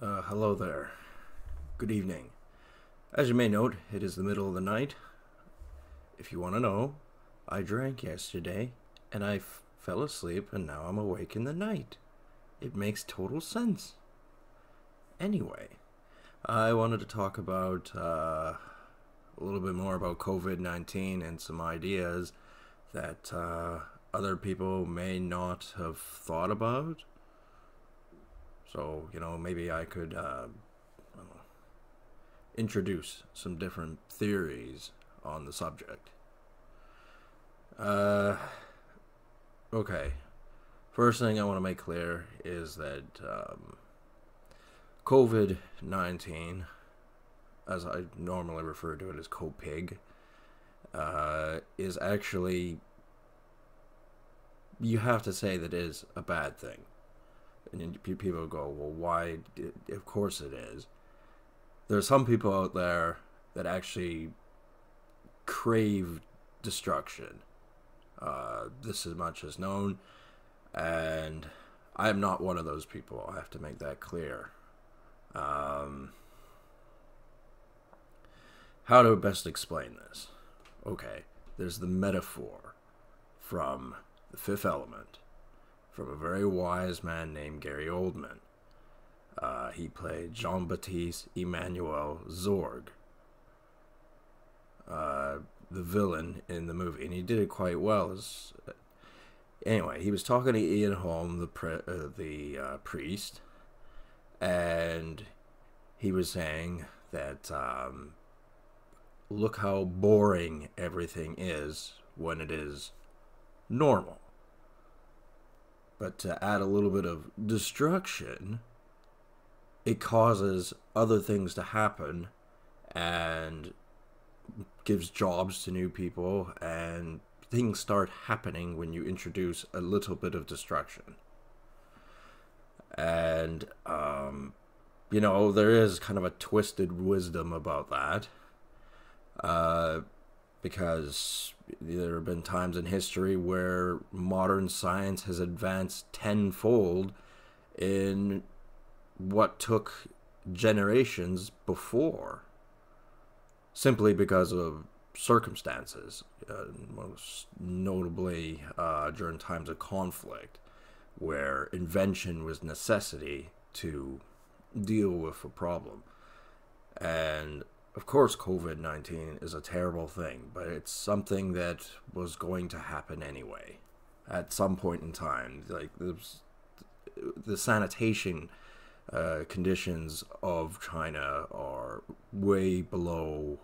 Hello there. Good evening. As you may note, it is the middle of the night. If you want to know, I drank yesterday, and I fell asleep, and now I'm awake in the night. It makes total sense. Anyway, I wanted to talk about a little bit more about COVID-19 and some ideas that other people may not have thought about. So, maybe I could introduce some different theories on the subject. Okay. First thing I want to make clear is that COVID-19, as I normally refer to it as COPIG, is actually, you have to say that it is a bad thing. And people go, well, why? Of course it is. There are some people out there that actually crave destruction. This is much as known, and I am not one of those people. I have to make that clear. How to best explain this? Okay, there's the metaphor from The Fifth Element, from a very wise man named Gary Oldman. He played Jean-Baptiste Emmanuel Zorg, the villain in the movie, and he did it quite well. Anyway, he was talking to Ian Holm, the priest, and he was saying that look how boring everything is when it is normal. But to add a little bit of destruction, it causes other things to happen and gives jobs to new people, and things start happening when you introduce a little bit of destruction. And, there is kind of a twisted wisdom about that. Because there have been times in history where modern science has advanced tenfold in what took generations before, simply because of circumstances, most notably during times of conflict, where invention was necessity to deal with a problem. And of course, COVID-19 is a terrible thing, but it's something that was going to happen anyway at some point in time. Like, the sanitation conditions of China are way below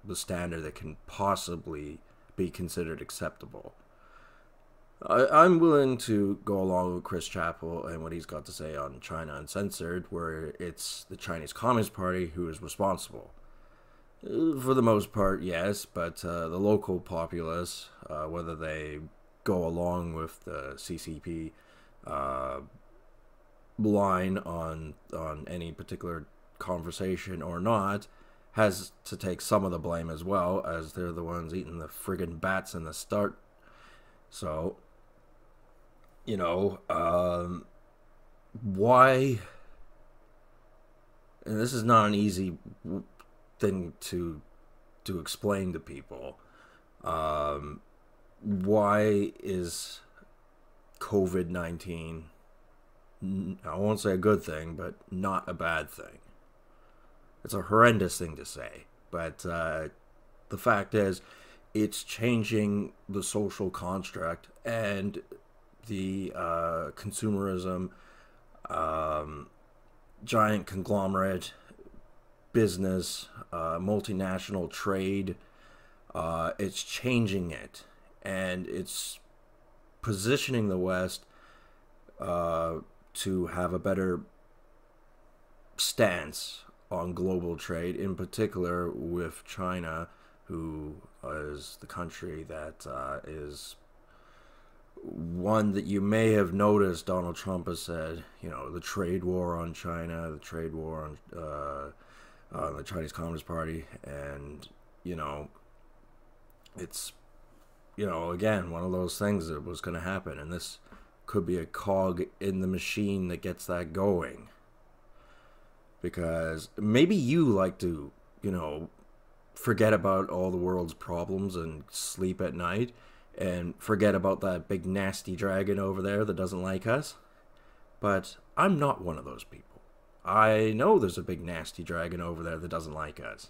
the standard that can possibly be considered acceptable. I'm willing to go along with Chris Chappell and what he's got to say on China Uncensored, where it's the Chinese Communist Party who is responsible. For the most part, yes, but the local populace, whether they go along with the CCP line on any particular conversation or not, has to take some of the blame as well, as they're the ones eating the friggin' bats in the start. So, why, and this is not an easy thing to explain to people, why is COVID-19, I won't say a good thing, but not a bad thing? It's a horrendous thing to say, but the fact is, it's changing the social construct and the consumerism, giant conglomerate business, multinational trade. It's changing it, and it's positioning the West to have a better stance on global trade, in particular with China, who is the country that is one that you may have noticed Donald Trump has said, the trade war on China, the trade war on the Chinese Communist Party, and, it's, again, one of those things that was going to happen, and this could be a cog in the machine that gets that going. because maybe you like to, you know, forget about all the world's problems and sleep at night and forget about that big nasty dragon over there that doesn't like us. But I'm not one of those people. I know there's a big nasty dragon over there that doesn't like us.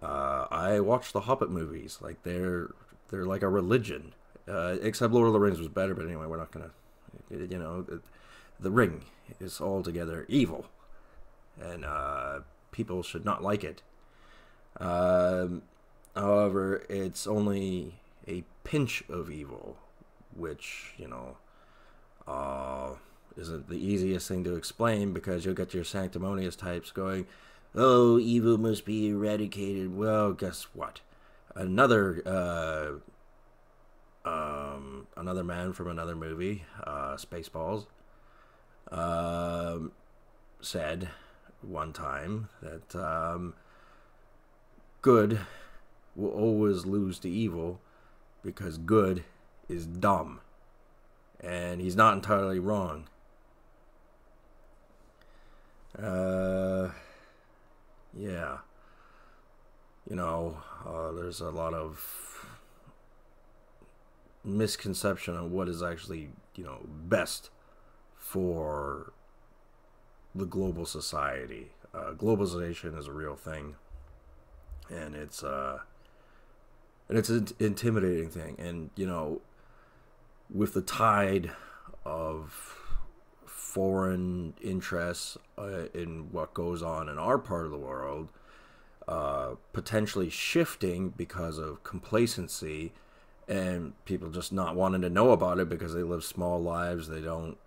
I watch the Hobbit movies like they're like a religion. Except Lord of the Rings was better, but anyway, we're not gonna, you know, the Ring is altogether evil, and people should not like it. However, it's only a pinch of evil, which, you know, isn't the easiest thing to explain, because you'll get your sanctimonious types going, oh, evil must be eradicated. Well, guess what? Another man from another movie, Spaceballs, said one time that good will always lose to evil because good is dumb. And he's not entirely wrong. Yeah. You know, there's a lot of misconception on what is actually, you know, best for the global society. Globalization is a real thing, and it's an intimidating thing. And, you know, with the tide of foreign interests in what goes on in our part of the world, potentially shifting because of complacency and people just not wanting to know about it because they live small lives, they don't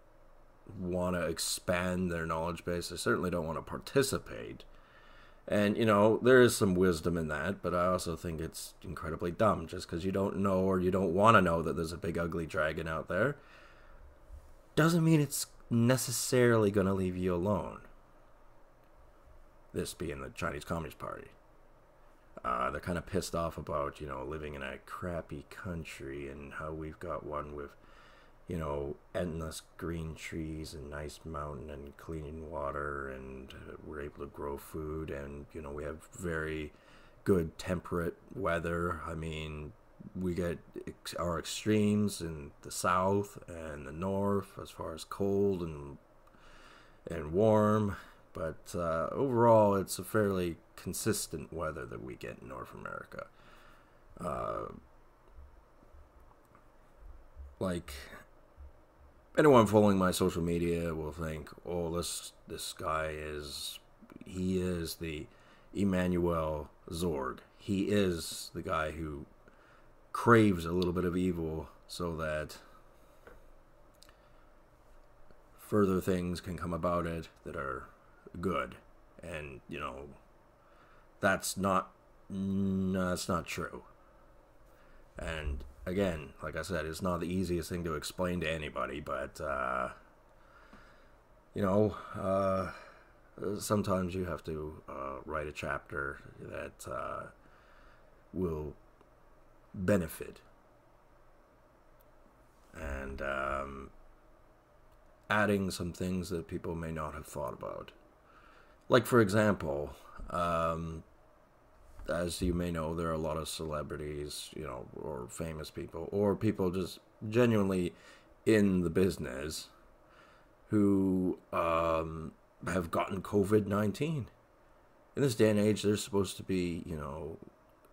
want to expand their knowledge base, they certainly don't want to participate. And, you know, there is some wisdom in that, but I also think it's incredibly dumb. Just because you don't know or you don't want to know that there's a big ugly dragon out there doesn't mean it's necessarily going to leave you alone. This being the Chinese Communist Party. They're kind of pissed off about, you know, living in a crappy country and how we've got one with, you know, endless green trees and nice mountain and clean water, and we're able to grow food, and, you know, we have very good temperate weather. I mean, we get our extremes in the south and the north as far as cold and warm, but overall it's a fairly consistent weather that we get in North America. Like, anyone following my social media will think, oh, this guy is the Emmanuel Zorg. He is the guy who craves a little bit of evil so that further things can come about it that are good. And, you know, that's not true. And again, like I said, it's not the easiest thing to explain to anybody, but you know, sometimes you have to write a chapter that will benefit, and adding some things that people may not have thought about. Like, for example, as you may know, there are a lot of celebrities, you know, or famous people, or people just genuinely in the business who have gotten COVID-19. In this day and age, they're supposed to be, you know,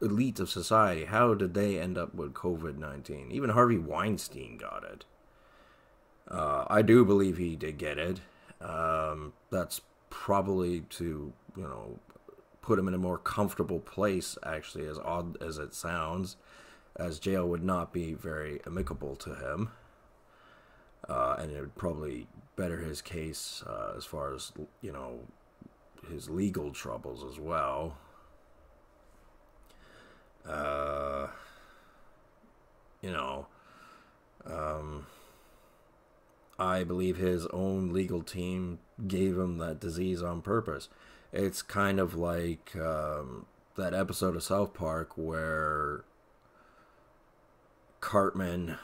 elite of society. How did they end up with COVID-19? Even Harvey Weinstein got it. I do believe he did get it. That's probably to, you know, put him in a more comfortable place, actually, as odd as it sounds, as jail would not be very amicable to him. And it would probably better his case as far as, you know, his legal troubles as well. You know, I believe his own legal team gave him that disease on purpose. It's kind of like that episode of South Park where Cartman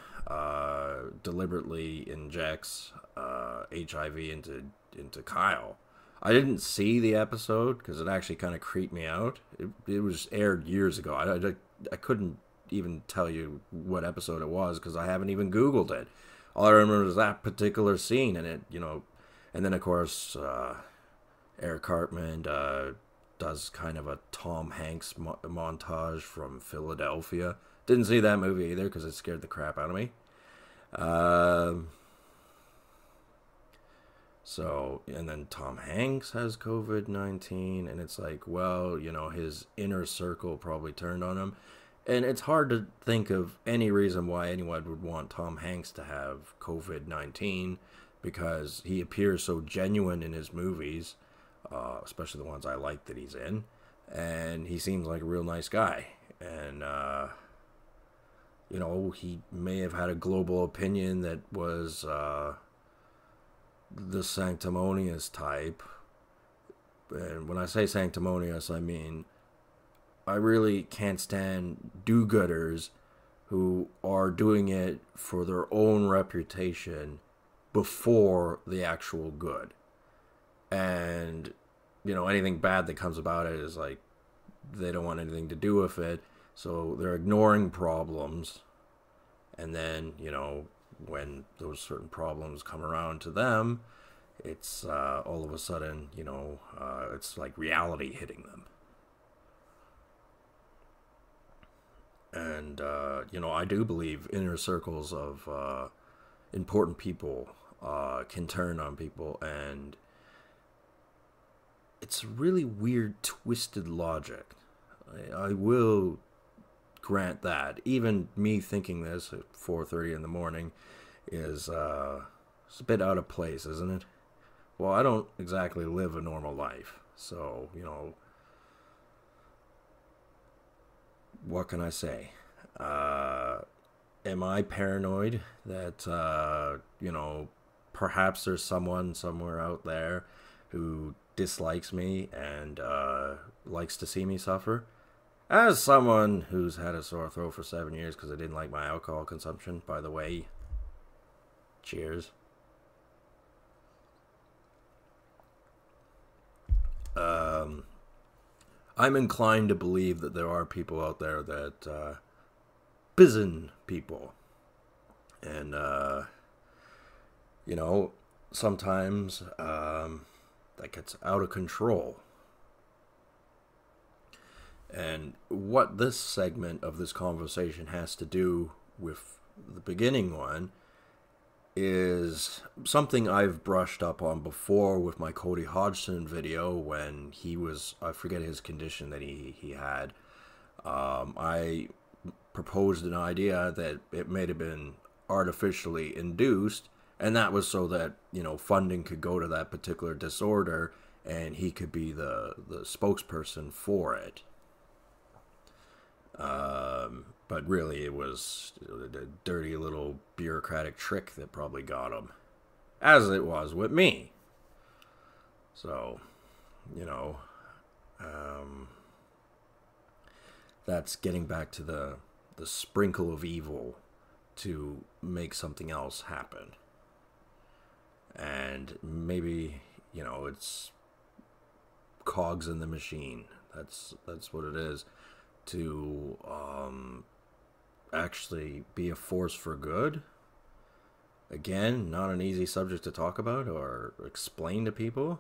deliberately injects HIV into Kyle. I didn't see the episode because it actually kind of creeped me out. It was aired years ago. I couldn't even tell you what episode it was because I haven't even Googled it. All I remember is that particular scene, and and then of course Eric Cartman does kind of a Tom Hanks montage from Philadelphia. Didn't see that movie either because it scared the crap out of me. So, and then Tom Hanks has COVID-19, and it's like, well, his inner circle probably turned on him. And it's hard to think of any reason why anyone would want Tom Hanks to have COVID-19 because he appears so genuine in his movies, especially the ones I like that he's in. And he seems like a real nice guy. And, he may have had a global opinion that was the sanctimonious type. And when I say sanctimonious, I mean I really can't stand do-gooders who are doing it for their own reputation before the actual good. And, anything bad that comes about it is like they don't want anything to do with it. So they're ignoring problems. And then, when those certain problems come around to them, it's all of a sudden, it's like reality hitting them. And, I do believe inner circles of important people can turn on people. And it's really weird, twisted logic. I will grant that. Even me thinking this at 4:30 in the morning is it's a bit out of place, isn't it? Well, I don't exactly live a normal life. So, what can I say? Am I paranoid that, perhaps there's someone somewhere out there who dislikes me and likes to see me suffer? As someone who's had a sore throat for 7 years because I didn't like my alcohol consumption, by the way, cheers. I'm inclined to believe that there are people out there that bizen people. And, sometimes that gets out of control. And what this segment of this conversation has to do with the beginning one is something I've brushed up on before with my Cody Hodgson video when he was, I forget his condition that he had. I proposed an idea that it may have been artificially induced, and that was so that, funding could go to that particular disorder and he could be the spokesperson for it. But really it was a dirty little bureaucratic trick that probably got him, as it was with me. So, that's getting back to the sprinkle of evil to make something else happen. And maybe, it's cogs in the machine. That's what it is. To actually be a force for good. Again, not an easy subject to talk about or explain to people,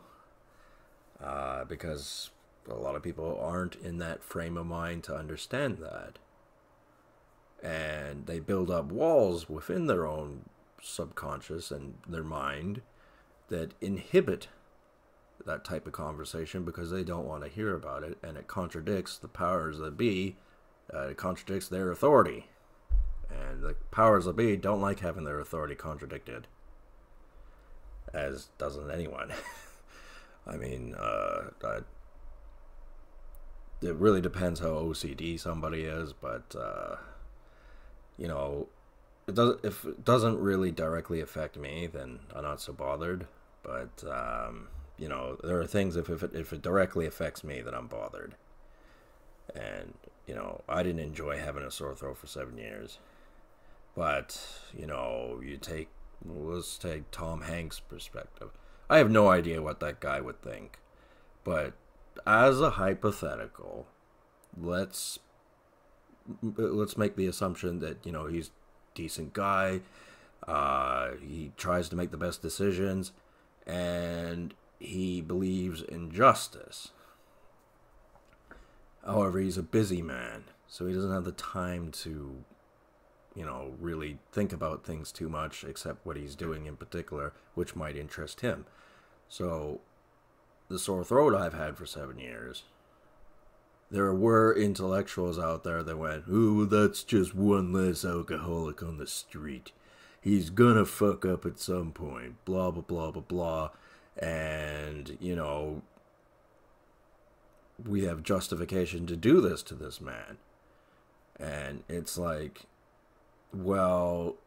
because a lot of people aren't in that frame of mind to understand that. And they build up walls within their own subconscious and their mind that inhibit that type of conversation because they don't want to hear about it, and it contradicts the powers that be. It contradicts their authority, and the powers that be don't like having their authority contradicted, as doesn't anyone. I mean, it really depends how OCD somebody is, but it does. If it doesn't really directly affect me, then I'm not so bothered. But there are things if it directly affects me, then I'm bothered. And I didn't enjoy having a sore throat for 7 years. But let's take Tom Hanks' perspective. I have no idea what that guy would think. But as a hypothetical, let's let's make the assumption that, he's a decent guy. He tries to make the best decisions, and he believes in justice. However, he's a busy man, so he doesn't have the time to, really think about things too much, except what he's doing in particular, which might interest him. So, the sore throat I've had for 7 years, there were intellectuals out there that went, "Ooh, that's just one less alcoholic on the street. He's gonna fuck up at some point, blah, blah, blah, blah, blah." And, we have justification to do this to this man. And it's like, well,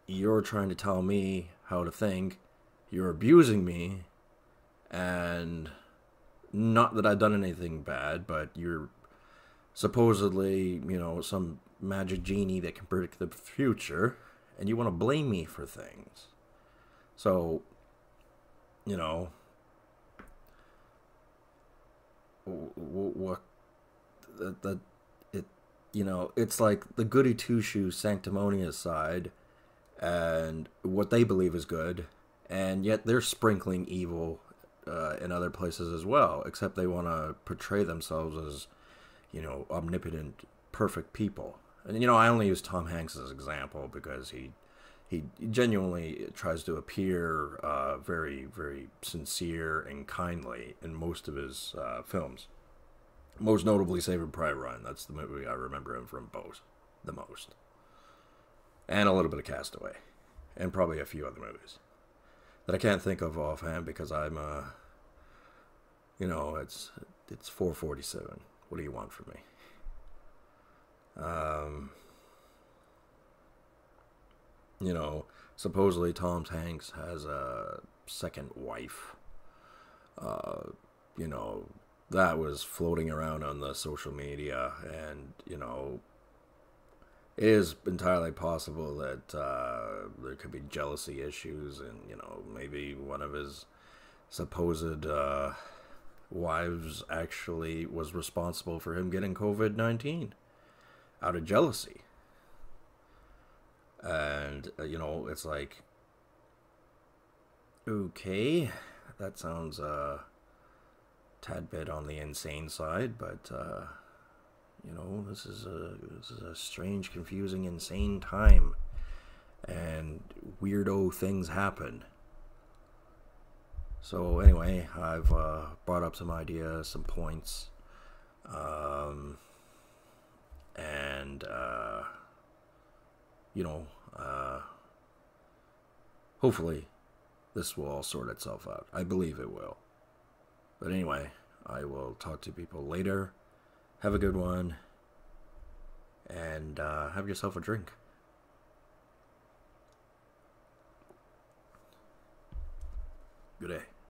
you're trying to tell me how to think, you're abusing me, and not that I've done anything bad, but you're supposedly, some magic genie that can predict the future, and you want to blame me for things. So, what that it it's like the goody two shoes sanctimonious side, and what they believe is good, and yet they're sprinkling evil in other places as well, except they want to portray themselves as, omnipotent, perfect people. And, I only use Tom Hanks as an example because he genuinely tries to appear very, very sincere and kindly in most of his films. Most notably Saving Private Ryan. That's the movie I remember him from both the most. And a little bit of Castaway. And probably a few other movies that I can't think of offhand because I'm, it's 4:47. What do you want from me? Supposedly Tom Hanks has a second wife. That was floating around on the social media, and, it is entirely possible that there could be jealousy issues, and, maybe one of his supposed wives actually was responsible for him getting COVID-19 out of jealousy. And, it's like, okay, that sounds a tad bit on the insane side, but, this is a strange, confusing, insane time, and weirdo things happen. So anyway, I've brought up some ideas, some points, and hopefully this will all sort itself out. I believe it will. But anyway, I will talk to people later. Have a good one, and have yourself a drink. Good day.